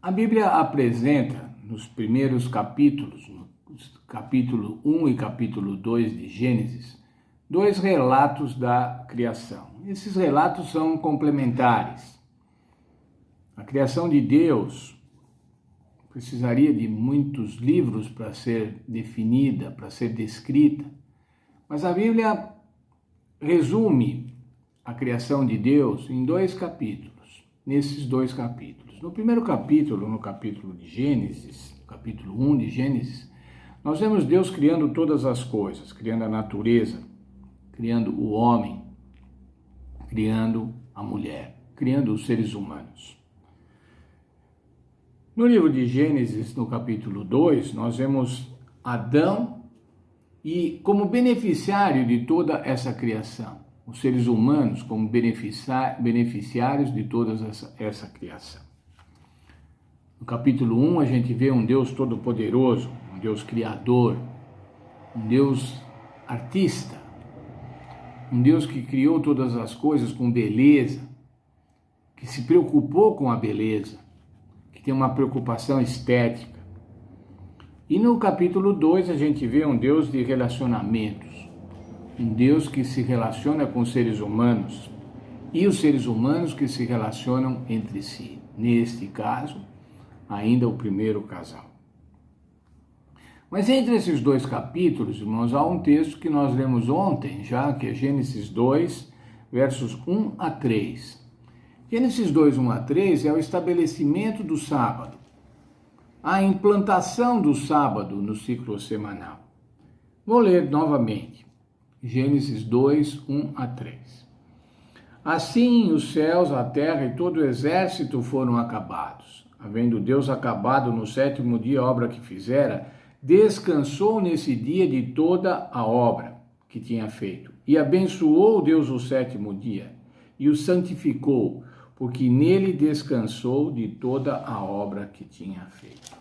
A Bíblia apresenta nos primeiros capítulos, no capítulo 1 e capítulo 2 de Gênesis, dois relatos da criação. Esses relatos são complementares. A criação de Deus precisaria de muitos livros para ser definida, para ser descrita, mas a Bíblia resume a criação de Deus em dois capítulos, nesses dois capítulos. No primeiro capítulo, no capítulo de Gênesis, capítulo 1 de Gênesis, nós vemos Deus criando todas as coisas, criando a natureza, criando o homem, criando a mulher, criando os seres humanos. No livro de Gênesis, no capítulo 2, nós vemos Adão e como beneficiário de toda essa criação, os seres humanos como beneficiários de toda essa criação. No capítulo 1, a gente vê um Deus todo-poderoso, um Deus criador, um Deus artista, um Deus que criou todas as coisas com beleza, que se preocupou com a beleza, que tem uma preocupação estética. E no capítulo 2 a gente vê um Deus de relacionamentos, um Deus que se relaciona com os seres humanos e os seres humanos que se relacionam entre si. Neste caso, ainda o primeiro casal. Mas entre esses dois capítulos, irmãos, há um texto que nós lemos ontem já, que é Gênesis 2, versos 1 a 3. Gênesis 2, 1 a 3 é o estabelecimento do sábado, a implantação do sábado no ciclo semanal. Vou ler novamente. Gênesis 2, 1 a 3. Assim os céus, a terra e todo o exército foram acabados. Havendo Deus acabado no sétimo dia a obra que fizera, descansou nesse dia de toda a obra que tinha feito. E abençoou Deus o sétimo dia e o santificou, porque nele descansou de toda a obra que tinha feito.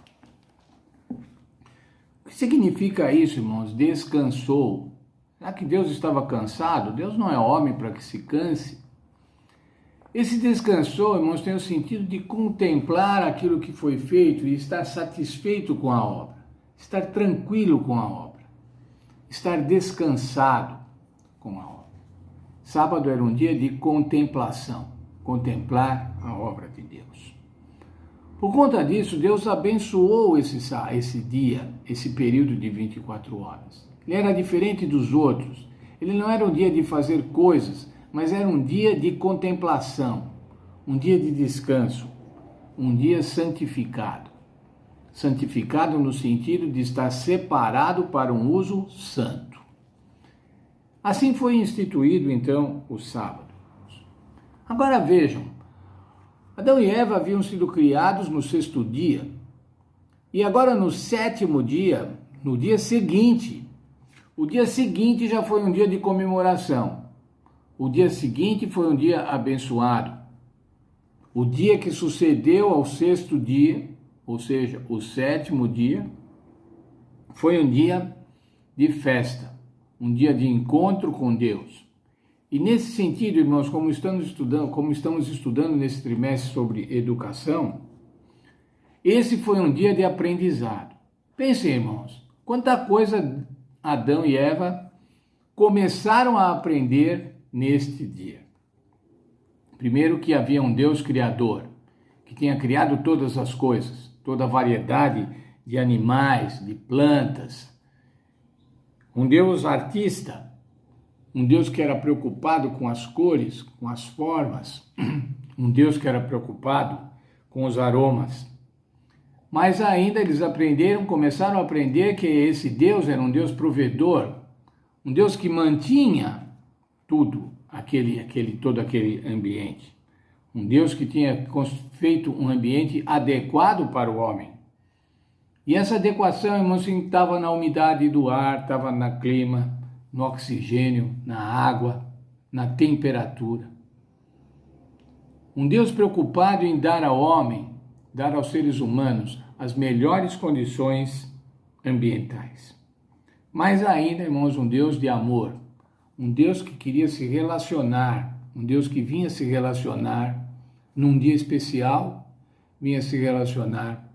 O que significa isso, irmãos? Descansou. Será que Deus estava cansado? Deus não é homem para que se canse. Esse descansou, irmãos, tem o sentido de contemplar aquilo que foi feito e estar satisfeito com a obra, estar tranquilo com a obra, estar descansado com a obra. Sábado era um dia de contemplação, contemplar a obra de Deus. Por conta disso, Deus abençoou esse dia, esse período de 24 horas. Ele era diferente dos outros. Ele não era um dia de fazer coisas, mas era um dia de contemplação, um dia de descanso, um dia santificado. Santificado no sentido de estar separado para um uso santo. Assim foi instituído, então, o sábado. Agora vejam, Adão e Eva haviam sido criados no sexto dia, e agora no sétimo dia, no dia seguinte, o dia seguinte já foi um dia de comemoração. O dia seguinte foi um dia abençoado. O dia que sucedeu ao sexto dia, ou seja, o sétimo dia, foi um dia de festa, um dia de encontro com Deus. E nesse sentido, irmãos, como estamos estudando nesse trimestre sobre educação, esse foi um dia de aprendizado. Pensem, irmãos, quanta coisa Adão e Eva começaram a aprender neste dia. Primeiro, que havia um Deus criador, que tinha criado todas as coisas, toda a variedade de animais, de plantas. Um Deus artista, um Deus que era preocupado com as cores, com as formas, um Deus que era preocupado com os aromas. Mas ainda eles começaram a aprender que esse Deus era um Deus provedor, um Deus que mantinha tudo, todo aquele ambiente. Um Deus que tinha feito um ambiente adequado para o homem. E essa adequação, irmãos, estava na umidade do ar, estava no clima, no oxigênio, na água, na temperatura. Um Deus preocupado em dar ao homem, dar aos seres humanos, as melhores condições ambientais. Mas ainda, irmãos, um Deus de amor, um Deus que queria se relacionar, um Deus que vinha se relacionar num dia especial vinha se relacionar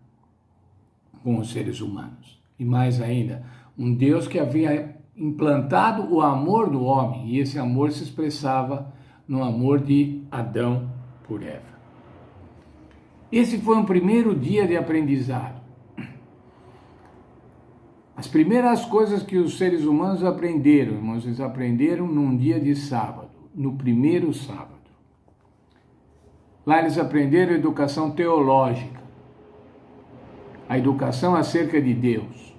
com os seres humanos. E mais ainda, um Deus que havia implantado o amor do homem, e esse amor se expressava no amor de Adão por Eva. Esse foi um primeiro dia de aprendizado. As primeiras coisas que os seres humanos aprenderam, irmãos, eles aprenderam num dia de sábado, no primeiro sábado. Lá eles aprenderam a educação teológica, a educação acerca de Deus.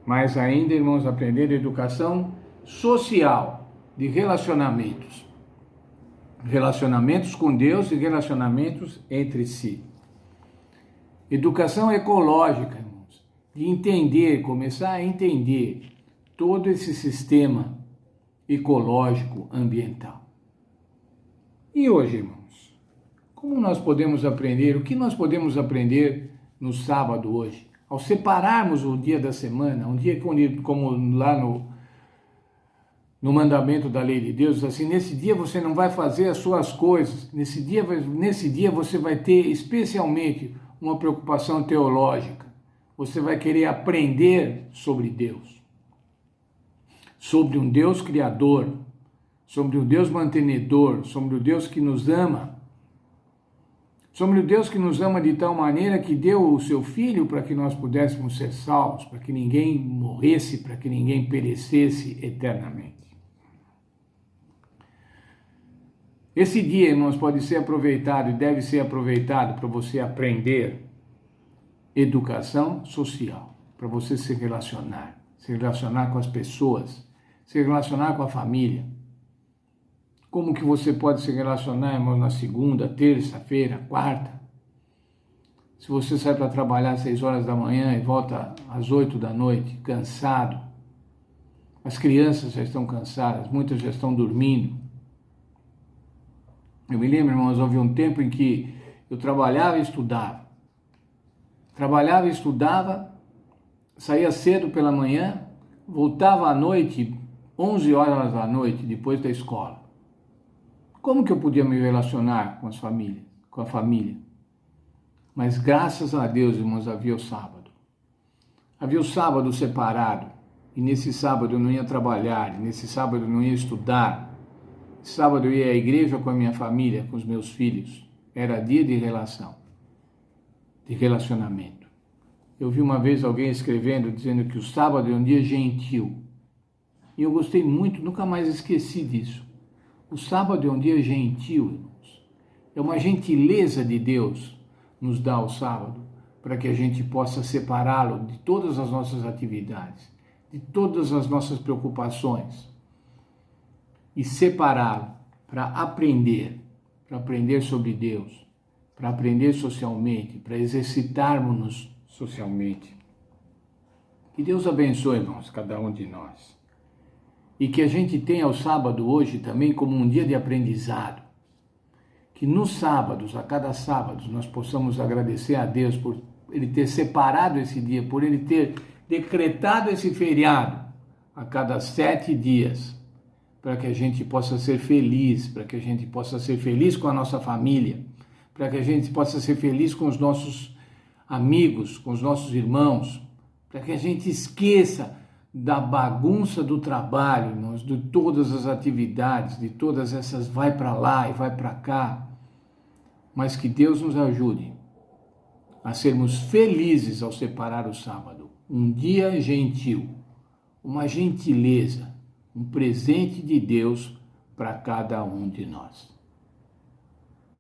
Mas ainda, irmãos, aprenderam a educação social, de relacionamentos. Relacionamentos com Deus e relacionamentos entre si. Educação ecológica, irmãos, de entender, começar a entender todo esse sistema ecológico ambiental. E hoje, irmãos, como nós podemos aprender, o que nós podemos aprender no sábado hoje? Ao separarmos o dia da semana, um dia como lá no mandamento da lei de Deus, assim, nesse dia você não vai fazer as suas coisas, nesse dia você vai ter especialmente uma preocupação teológica, você vai querer aprender sobre Deus, sobre um Deus criador, sobre um Deus mantenedor, sobre o Deus que nos ama, sobre o Deus que nos ama de tal maneira que deu o seu Filho para que nós pudéssemos ser salvos, para que ninguém morresse, para que ninguém perecesse eternamente. Esse dia, irmãos, pode ser aproveitado e deve ser aproveitado para você aprender educação social, para você se relacionar com as pessoas, se relacionar com a família. Como que você pode se relacionar, irmãos, na segunda, terça-feira, quarta? Se você sai para trabalhar às 6 horas da manhã e volta às 8 da noite, cansado, as crianças já estão cansadas, muitas já estão dormindo. Eu me lembro, irmãos, houve um tempo em que eu trabalhava e estudava. Trabalhava e estudava, saía cedo pela manhã, voltava à noite, 11 horas da noite, depois da escola. Como que eu podia me relacionar com a família? Mas graças a Deus, irmãos, havia o sábado. Havia o sábado separado, e nesse sábado eu não ia trabalhar, e nesse sábado eu não ia estudar. Sábado eu ia à igreja com a minha família, com os meus filhos. Era dia de relação, de relacionamento. Eu vi uma vez alguém escrevendo, dizendo que o sábado é um dia gentil. E eu gostei muito, nunca mais esqueci disso. O sábado é um dia gentil, irmãos. É uma gentileza de Deus nos dá o sábado, para que a gente possa separá-lo de todas as nossas atividades, de todas as nossas preocupações, e separá-lo para aprender sobre Deus, para aprender socialmente, para exercitarmos-nos socialmente. Que Deus abençoe, irmãos, cada um de nós. E que a gente tenha o sábado hoje também como um dia de aprendizado. Que nos sábados, a cada sábado, nós possamos agradecer a Deus por Ele ter separado esse dia, por Ele ter decretado esse feriado a cada 7 dias, para que a gente possa ser feliz, para que a gente possa ser feliz com a nossa família, para que a gente possa ser feliz com os nossos amigos, com os nossos irmãos, para que a gente esqueça da bagunça do trabalho, irmãos, de todas as atividades, de todas essas vai para lá e vai para cá, mas que Deus nos ajude a sermos felizes ao separar o sábado, um dia gentil, uma gentileza, um presente de Deus para cada um de nós.